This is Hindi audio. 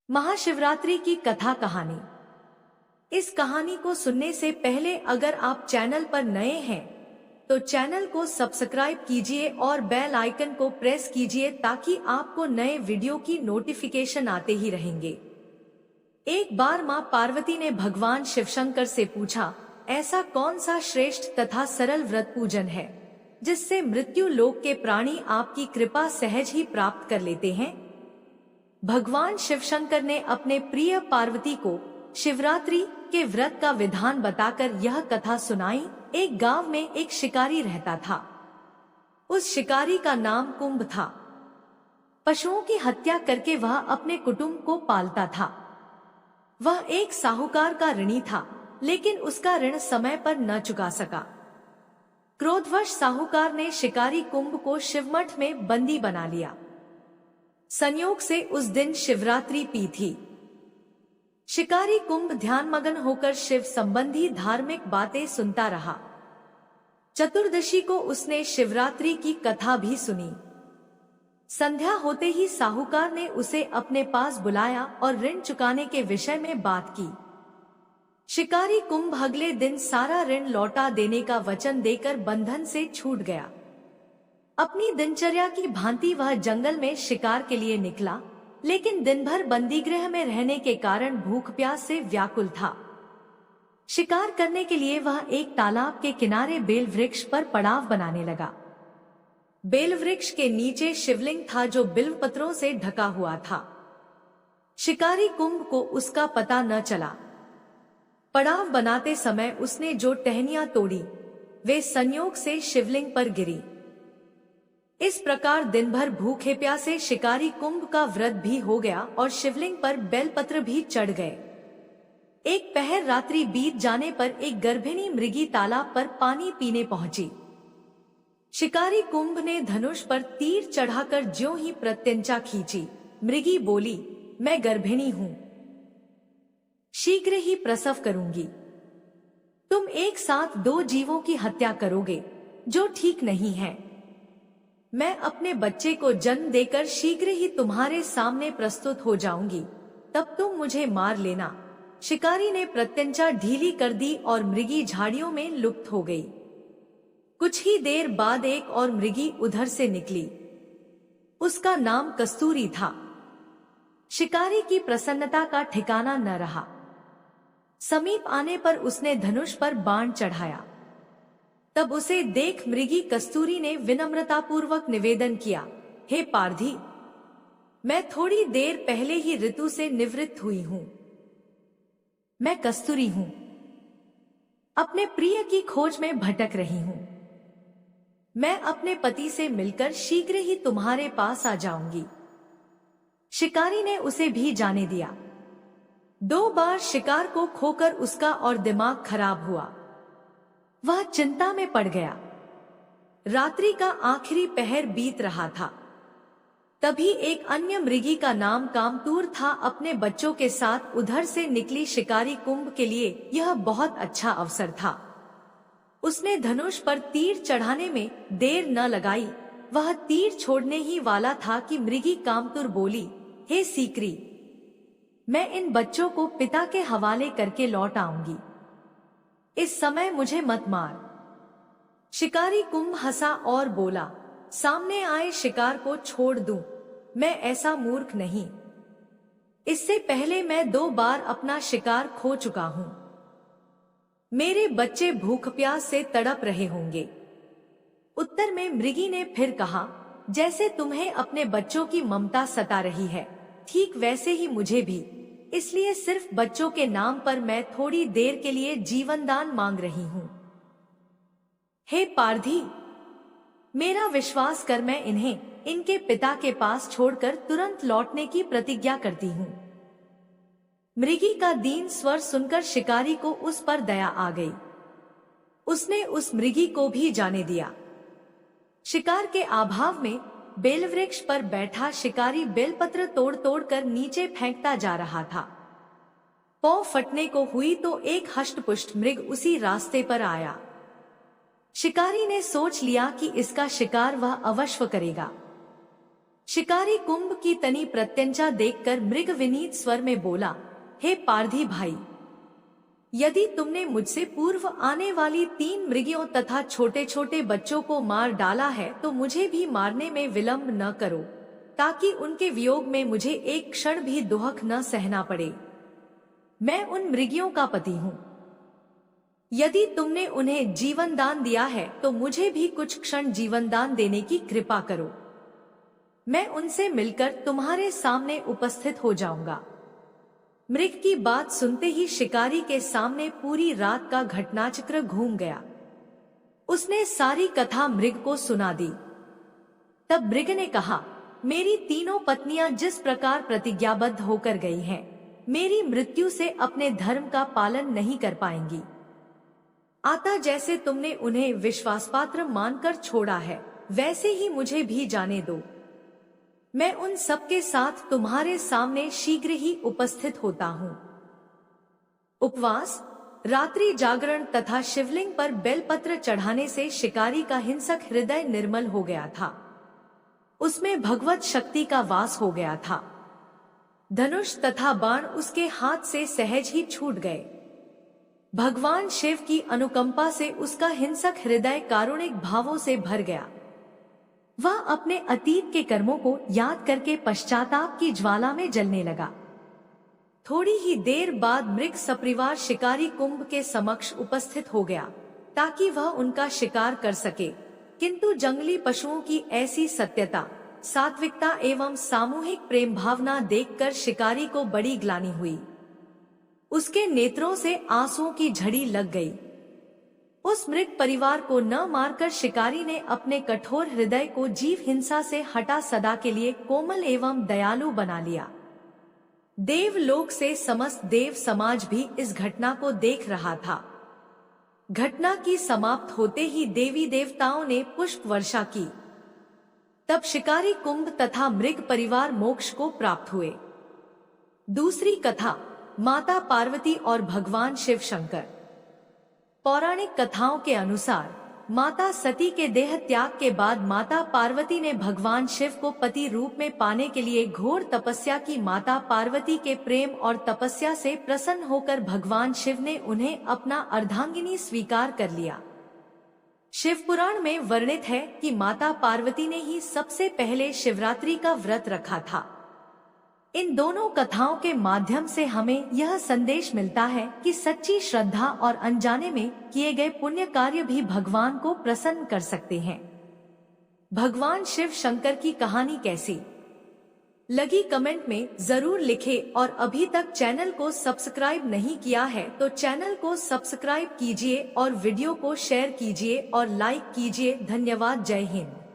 महाशिवरात्रि की कथा कहानी। इस कहानी को सुनने से पहले अगर आप चैनल पर नए हैं तो चैनल को सब्सक्राइब कीजिए और बेल आइकन को प्रेस कीजिए ताकि आपको नए वीडियो की नोटिफिकेशन आते ही रहेंगे। एक बार मां पार्वती ने भगवान शिवशंकर से पूछा, ऐसा कौन सा श्रेष्ठ तथा सरल व्रत पूजन है जिससे मृत्यु लोक के प्राणी आपकी कृपा सहज ही प्राप्त कर लेते हैं। भगवान शिवशंकर ने अपने प्रिय पार्वती को शिवरात्रि के व्रत का विधान बताकर यह कथा सुनाई। एक गांव में एक शिकारी रहता था। उस शिकारी का नाम कुंभ था। पशुओं की हत्या करके वह अपने कुटुंब को पालता था। वह एक साहूकार का ऋणी था, लेकिन उसका ऋण समय पर न चुका सका। क्रोधवश साहूकार ने शिकारी कुंभ को शिवमठ में बंदी बना लिया। संयोग से उस दिन शिवरात्रि पी थी। शिकारी कुंभ ध्यानमग्न होकर शिव संबंधी धार्मिक बातें सुनता रहा। चतुर्दशी को उसने शिवरात्रि की कथा भी सुनी। संध्या होते ही साहूकार ने उसे अपने पास बुलाया और ऋण चुकाने के विषय में बात की। शिकारी कुंभ अगले दिन सारा ऋण लौटा देने का वचन देकर बंधन से छूट गया। अपनी दिनचर्या की भांति वह जंगल में शिकार के लिए निकला, लेकिन दिन भर बंदीगृह में रहने के कारण भूख प्यास से व्याकुल था। शिकार करने के लिए वह एक तालाब के किनारे बेल वृक्ष पर पड़ाव बनाने लगा। बेल वृक्ष के नीचे शिवलिंग था जो बिल्व पत्रों से ढका हुआ था। शिकारी कुंभ को उसका पता न चला। पड़ाव बनाते समय उसने जो टहनियां तोड़ी वे संयोग से शिवलिंग पर गिरी। इस प्रकार दिन भर भूखे प्यासे शिकारी कुंभ का व्रत भी हो गया और शिवलिंग पर बेलपत्र भी चढ़ गए। एक पहर रात्रि बीत जाने पर एक गर्भिणी मृगी तालाब पर पानी पीने पहुंची। शिकारी कुंभ ने धनुष पर तीर चढ़ाकर ज्यों ही प्रत्यंचा खींची। मृगी बोली, मैं गर्भिणी हूं, शीघ्र ही प्रसव करूंगी। तुम एक साथ दो जीवों की हत्या करोगे, जो ठीक नहीं है। मैं अपने बच्चे को जन्म देकर शीघ्र ही तुम्हारे सामने प्रस्तुत हो जाऊंगी, तब तुम मुझे मार लेना। शिकारी ने प्रत्यंचा ढीली कर दी और मृगी झाड़ियों में लुप्त हो गई। कुछ ही देर बाद एक और मृगी उधर से निकली। उसका नाम कस्तूरी था। शिकारी की प्रसन्नता का ठिकाना न रहा। समीप आने पर उसने धनुष पर बाण चढ़ाया। तब उसे देख मृगी कस्तूरी ने विनम्रतापूर्वक निवेदन किया, हे पारधी, मैं थोड़ी देर पहले ही ऋतु से निवृत्त हुई हूं। मैं कस्तूरी हूं, अपने प्रिय की खोज में भटक रही हूं। मैं अपने पति से मिलकर शीघ्र ही तुम्हारे पास आ जाऊंगी। शिकारी ने उसे भी जाने दिया। 2 बार शिकार को खोकर उसका और दिमाग खराब हुआ। वह चिंता में पड़ गया। रात्रि का आखिरी पहर बीत रहा था। तभी एक अन्य मृगी का नाम कामतूर था अपने बच्चों के साथ उधर से निकली। शिकारी कुंभ के लिए यह बहुत अच्छा अवसर था। उसने धनुष पर तीर चढ़ाने में देर न लगाई। वह तीर छोड़ने ही वाला था कि मृगी कामतूर बोली, हे सीकरी, मैं इन बच्चों को पिता के हवाले करके लौट आऊंगी। इस समय मुझे मत मार। शिकारी कुंभ हंसा और बोला, सामने आए शिकार को छोड़ दूं, मैं ऐसा मूर्ख नहीं। इससे पहले मैं 2 बार अपना शिकार खो चुका हूं। मेरे बच्चे भूख प्यास से तड़प रहे होंगे। उत्तर में मृगी ने फिर कहा, जैसे तुम्हें अपने बच्चों की ममता सता रही है, ठीक वैसे ही मुझे भी। इसलिए सिर्फ बच्चों के नाम पर मैं थोड़ी देर के लिए जीवनदान मांग रही हूं। हे पारधी, मेरा विश्वास कर, मैं इन्हें इनके पिता के पास छोड़कर तुरंत लौटने की प्रतिज्ञा करती हूं। मृगी का दीन स्वर सुनकर शिकारी को उस पर दया आ गई। उसने उस मृगी को भी जाने दिया। शिकार के अभाव में बेलवृक्ष पर बैठा शिकारी बेलपत्र तोड़ तोड़ कर नीचे फेंकता जा रहा था। पौ फटने को हुई तो एक हष्टपुष्ट मृग उसी रास्ते पर आया। शिकारी ने सोच लिया कि इसका शिकार वह अवश्य करेगा। शिकारी कुंभ की तनी प्रत्यंचा देखकर मृग विनीत स्वर में बोला, हे पारधी भाई, यदि तुमने मुझसे पूर्व आने वाली 3 मृगियों तथा छोटे छोटे बच्चों को मार डाला है तो मुझे भी मारने में विलंब न करो, ताकि उनके वियोग में मुझे एक क्षण भी दुहक न सहना पड़े। मैं उन मृगियों का पति हूँ। यदि तुमने उन्हें जीवन दान दिया है तो मुझे भी कुछ क्षण जीवन दान देने की कृपा करो। मैं उनसे मिलकर तुम्हारे सामने उपस्थित हो जाऊंगा। मृग की बात सुनते ही शिकारी के सामने पूरी रात का घटनाचक्र घूम गया। उसने सारी कथा मृग को सुना दी। तब मृग ने कहा, मेरी तीनों पत्नियां जिस प्रकार प्रतिज्ञाबद्ध होकर गई हैं, मेरी मृत्यु से अपने धर्म का पालन नहीं कर पाएंगी। आता जैसे तुमने उन्हें विश्वासपात्र मानकर छोड़ा है, वैसे ही मुझे भी जाने दो। मैं उन सबके साथ तुम्हारे सामने शीघ्र ही उपस्थित होता हूँ। उपवास, रात्रि जागरण तथा शिवलिंग पर बेलपत्र चढ़ाने से शिकारी का हिंसक हृदय निर्मल हो गया था। उसमें भगवत शक्ति का वास हो गया था। धनुष तथा बाण उसके हाथ से सहज ही छूट गए। भगवान शिव की अनुकंपा से उसका हिंसक हृदय कारुणिक भावों से भर गया। वह अपने अतीत के कर्मों को याद करके पश्चाताप की ज्वाला में जलने लगा। थोड़ी ही देर बाद मृग सपरिवार शिकारी कुंभ के समक्ष उपस्थित हो गया ताकि वह उनका शिकार कर सके, किंतु जंगली पशुओं की ऐसी सत्यता, सात्विकता एवं सामूहिक प्रेम भावना देखकर शिकारी को बड़ी ग्लानि हुई। उसके नेत्रों से आंसुओं की झड़ी लग गई। उस मृग परिवार को न मारकर शिकारी ने अपने कठोर हृदय को जीव हिंसा से हटा सदा के लिए कोमल एवं दयालु बना लिया। देवलोक से समस्त देव समाज भी इस घटना को देख रहा था। घटना की समाप्त होते ही देवी देवताओं ने पुष्प वर्षा की। तब शिकारी कुंभ तथा मृग परिवार मोक्ष को प्राप्त हुए। दूसरी कथा, माता पार्वती और भगवान शिव शंकर। पौराणिक कथाओं के अनुसार माता सती के देह त्याग के बाद माता पार्वती ने भगवान शिव को पति रूप में पाने के लिए घोर तपस्या की। माता पार्वती के प्रेम और तपस्या से प्रसन्न होकर भगवान शिव ने उन्हें अपना अर्धांगिनी स्वीकार कर लिया। शिव पुराण में वर्णित है कि माता पार्वती ने ही सबसे पहले शिवरात्रि का व्रत रखा था। इन दोनों कथाओं के माध्यम से हमें यह संदेश मिलता है कि सच्ची श्रद्धा और अनजाने में किए गए पुण्य कार्य भी भगवान को प्रसन्न कर सकते हैं। भगवान शिव शंकर की कहानी कैसी लगी कमेंट में जरूर लिखें और अभी तक चैनल को सब्सक्राइब नहीं किया है तो चैनल को सब्सक्राइब कीजिए और वीडियो को शेयर कीजिए और लाइक कीजिए। धन्यवाद। जय हिंद।